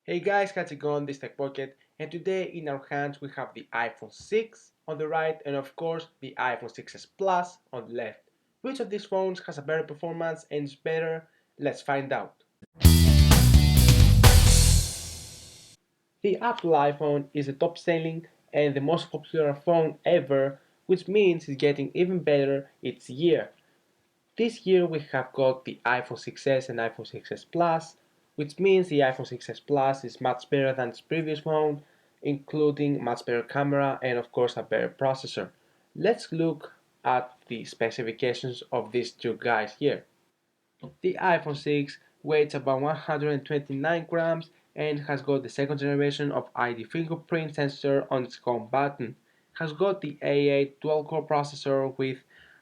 Hey guys, how's it going? This is Tech Pocket, and today in our hands we have the iPhone 6 on the right and of course the iPhone 6s Plus on the left. Which of these phones has a better performance and is better? Let's find out. The Apple iPhone is the top selling and the most popular phone ever, which means it's getting even better each year. This year we have got the iPhone 6s and iPhone 6s Plus, which means the iPhone 6s Plus is much better than its previous phone, including much better camera and of course a better processor. Let's look at the specifications of these two guys here. The iPhone 6 weighs about 129 grams and has got the second generation of ID fingerprint sensor on its home button. Has got the A8 dual-core processor with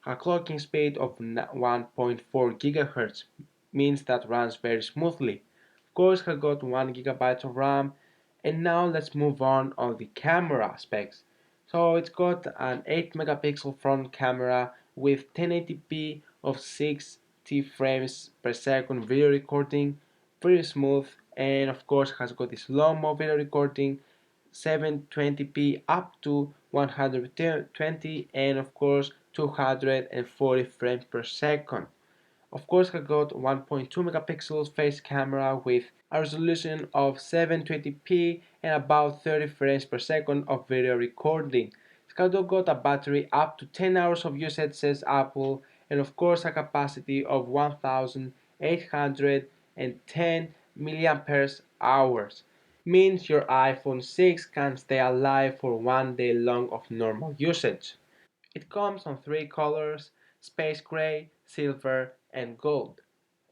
a clocking speed of 1.4 GHz, means that runs very smoothly. Of course, has got 1 GB of RAM, and now let's move on the camera specs. So it's got an 8 megapixel front camera with 1080p of 60 frames per second video recording, pretty smooth, and of course has got this slow-mo video recording 720p up to 120 and of course 240 frames per second. Of course, I got 1.2 megapixels face camera with a resolution of 720p and about 30 frames per second of video recording. It's got a battery up to 10 hours of usage, says Apple, and of course a capacity of 1810 milliamperes hours. Means your iPhone 6 can stay alive for one day long of normal usage. It comes on three colors: space gray, silver, and gold.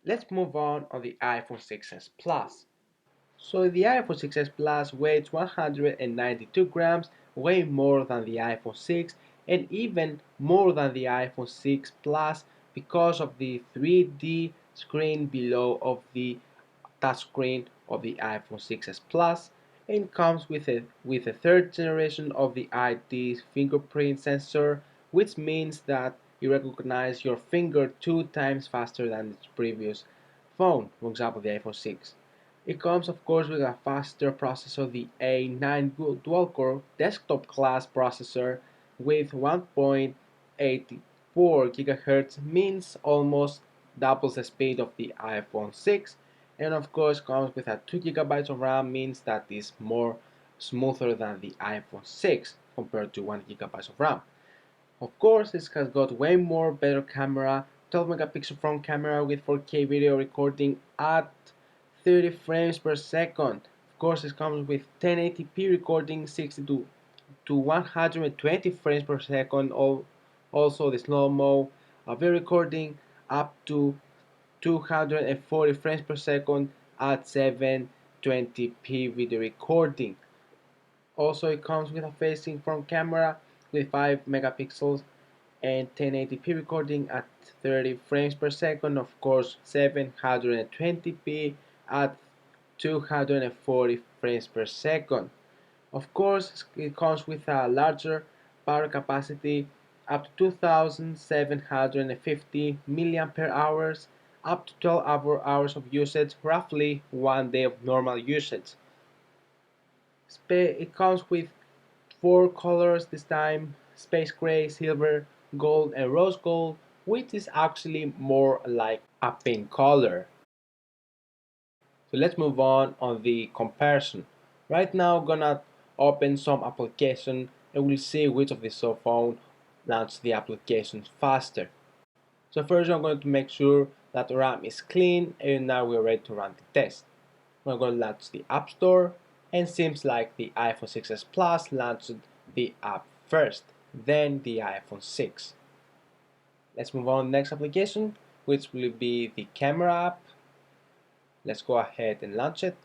Let's move on the iPhone 6s Plus. So the iPhone 6s Plus weighs 192 grams, way more than the iPhone 6 and even more than the iPhone 6 Plus because of the 3D screen below of the touchscreen of the iPhone 6s Plus, and comes with a third generation of the ID fingerprint sensor, which means that you recognize your finger 2 times faster than its previous phone, for example the iPhone 6. It comes of course with a faster processor, the A9 dual-core desktop class processor with 1.84 GHz, means almost doubles the speed of the iPhone 6, and of course comes with a 2 gigabytes of RAM, means that is more smoother than the iPhone 6 compared to 1 gigabyte of RAM. Of course, this has got way more better camera, 12 megapixel front camera with 4K video recording at 30 frames per second. Of course, it comes with 1080p recording, 60 to 120 frames per second. Also, the slow-mo video recording up to 240 frames per second at 720p video recording. Also, it comes with a facing front camera with 5 megapixels and 1080p recording at 30 frames per second, of course 720p at 240 frames per second. Of course, it comes with a larger power capacity up to 2750 milliampere hours, up to 12 hours of usage, roughly one day of normal usage. It comes with four colors this time: space gray, silver, gold, and rose gold, which is actually more like a pink color. So let's move on the comparison. Right now I'm gonna open some application and we'll see which of the cell phone launch the applications faster. So first I'm going to make sure that the RAM is clean, and now we're ready to run the test. We're going to launch the App Store, and seems like the iPhone 6s Plus launched the app first, then the iPhone 6. Let's move on to the next application, which will be the camera app. Let's go ahead and launch it.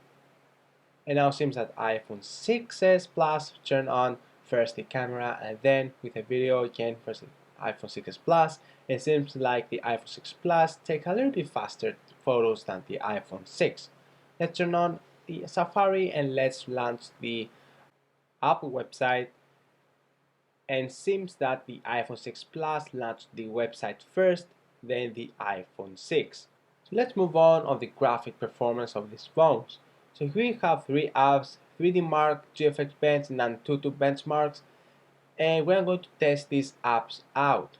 And now it seems that iPhone 6s Plus turn on first the camera and then with a video again first the iPhone 6s Plus. It seems like the iPhone 6 Plus take a little bit faster photos than the iPhone 6. Let's turn on the Safari and let's launch the Apple website, and seems that the iPhone 6 Plus launched the website first, then the iPhone 6. So let's move on the graphic performance of these phones. So here we have three apps, 3D Mark, GFX Bench, and Antutu benchmarks, and we're going to test these apps out.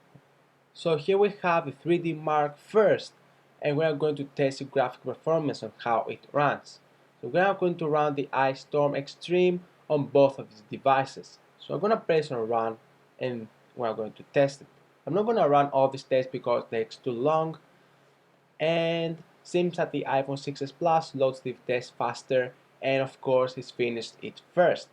So here we have the 3D Mark first, and we are going to test the graphic performance on how it runs. So we are going to run the Ice Storm Extreme on both of these devices. So I'm going to press on run, and we are going to test it. I'm not going to run all these tests because it takes too long, and seems that the iPhone 6s Plus loads the test faster, and of course it's finished it first.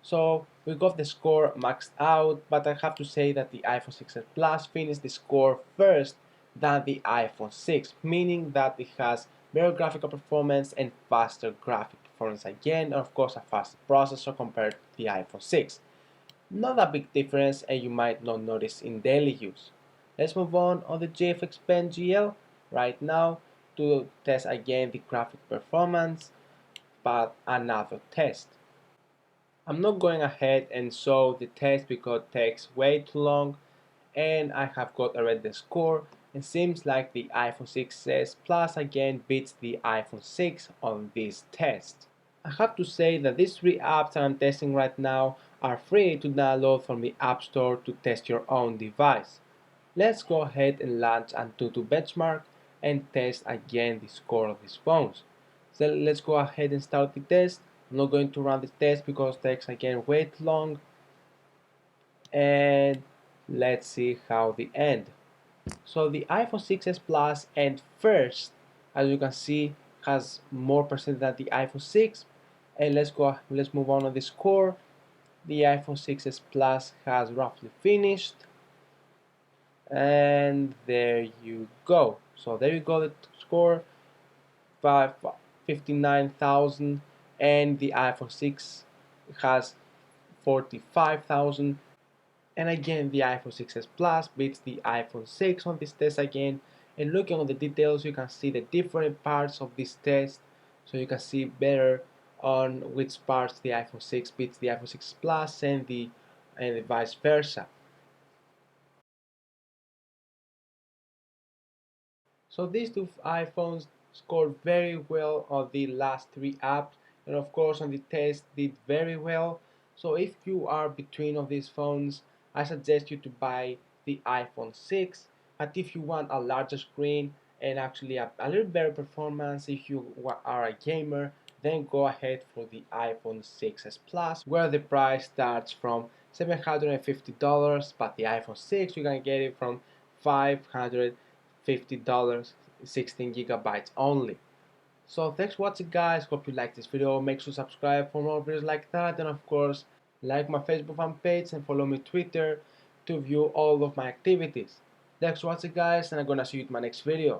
So we got the score maxed out, but I have to say that the iPhone 6s Plus finished the score first than the iPhone 6, meaning that it has better graphical performance and faster graphic performance again, and of course a faster processor compared to the iPhone 6. Not a big difference, and you might not notice in daily use. Let's move on the GFX Pen GL right now to test again the graphic performance, but another test. I'm not going ahead and show the test because it takes way too long, and I have got already the score. It seems like the iPhone 6s Plus again beats the iPhone 6 on this test. I have to say that these three apps that I'm testing right now are free to download from the App Store to test your own device. Let's go ahead and launch Antutu Benchmark and test again the score of these phones. So let's go ahead and start the test. I'm not going to run the test because it takes again way too long, and let's see how they end. So the iPhone 6s Plus and first, as you can see, has more percent than the iPhone 6. And let's move on the score. The iPhone 6s Plus has roughly finished, and there you go. So there you go, the score 59,000, and the iPhone 6 has 45,000. And again, the iPhone 6s Plus beats the iPhone 6 on this test again. And looking at the details, you can see the different parts of this test. So you can see better on which parts the iPhone 6 beats the iPhone 6 Plus and the vice versa. So these two iPhones scored very well on the last three apps, and of course on the test did very well. So if you are between of these phones, I suggest you to buy the iPhone 6. But if you want a larger screen and actually a little better performance, if you are a gamer, then go ahead for the iPhone 6s Plus, where the price starts from $750, but the iPhone 6 you can get it from $550, 16 gigabytes only. So thanks for watching, guys. Hope you like this video. Make sure to subscribe for more videos like that, and of course like my Facebook fan page and follow me Twitter to view all of my activities. Thanks for watching, guys, and I'm gonna see you in my next video.